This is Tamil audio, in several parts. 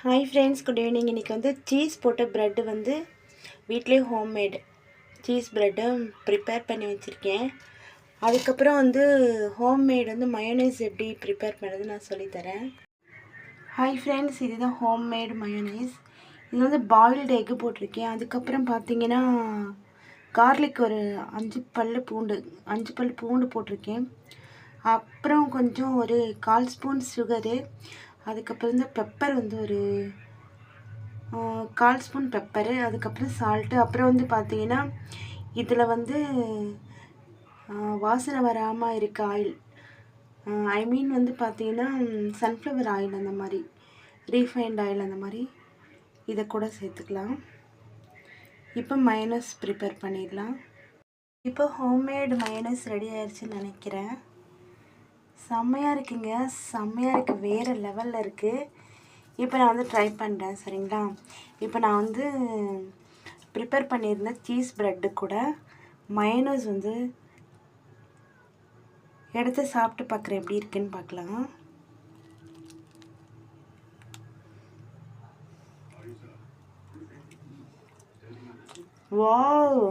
Hi friends, good evening. இன்றைக்கி வந்து சீஸ் போட்ட ப்ரெட்டு வந்து வீட்டிலே ஹோம்மேட் சீஸ் ப்ரெட்டு ப்ரிப்பேர் பண்ணி வச்சுருக்கேன். அதுக்கப்புறம் வந்து ஹோம்மேட் வந்து மயோனைஸ் எப்படி ப்ரிப்பேர் பண்ணுறது நான் சொல்லித்தரேன். ஹாய் ஃப்ரெண்ட்ஸ், இதுதான் ஹோம்மேட் மயோனைஸ். இது வந்து பாயில்டு எக்கு போட்டிருக்கேன். அதுக்கப்புறம் பார்த்தீங்கன்னா கார்லிக் ஒரு 5 பல் பூண்டு போட்டிருக்கேன். அப்புறம் கொஞ்சம் ஒரு 1/4 ஸ்பூன் சுகரு. அதுக்கப்புறம் வந்து பெப்பர் வந்து ஒரு 1/4 ஸ்பூன் பெப்பரு. அதுக்கப்புறம் சால்ட்டு. அப்புறம் வந்து பார்த்தீங்கன்னா இதில் வந்து வாசனை வராமல் இருக்க ஆயில், ஐ மீன் வந்து பார்த்தீங்கன்னா சன்ஃப்ளவர் ஆயில், அந்த மாதிரி ரீஃபைண்ட் ஆயில், அந்த மாதிரி இதை கூட சேர்த்துக்கலாம். இப்போ மயோனைஸ் ப்ரிப்பேர் பண்ணிடலாம். இப்போ ஹோம்மேட் மயோனைஸ் ரெடி ஆயிடுச்சுன்னு நினைக்கிறேன். செம்மையாக இருக்குங்க, செம்மையாக இருக்குது, வேறு லெவலில் இருக்குது. இப்போ நான் வந்து ட்ரை பண்ணுறேன், சரிங்களா? இப்போ நான் வந்து ப்ரிப்பேர் பண்ணியிருந்தேன் சீஸ் ப்ரெட்டு கூட மயோனைஸ் வந்து எடுத்து சாப்பிட்டு பார்க்குறேன், எப்படி இருக்குன்னு பார்க்கலாம். வாவ்,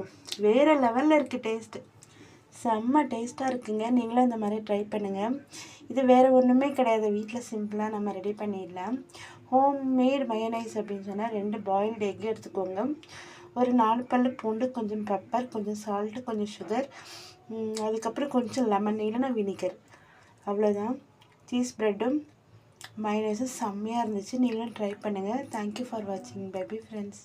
வேறு லெவலில் இருக்குது டேஸ்ட்டு, செம்ம டேஸ்ட்டாக இருக்குங்க. நீங்களும் இந்த மாதிரி ட்ரை பண்ணுங்கள். இது வேறு ஒன்றுமே கிடையாது, வீட்டில் சிம்பிளாக நம்ம ரெடி பண்ணிடலாம். ஹோம்மேட் மயோனைஸ் அப்படின்னு சொன்னால் 2 பாயில்டு எக் எடுத்துக்கோங்க, ஒரு 4 பல் பூண்டு, கொஞ்சம் பெப்பர், கொஞ்சம் சால்ட்டு, கொஞ்சம் சுகர், அதுக்கப்புறம் கொஞ்சம் லெமன் இல்லைன்னா வினிகர், அவ்வளோதான். சீஸ் ப்ரெட்டும் மயோனைஸும் செம்மையாக இருந்துச்சு. நீங்களும் ட்ரை பண்ணுங்கள். தேங்க்யூ ஃபார் வாட்சிங். Bye bye friends.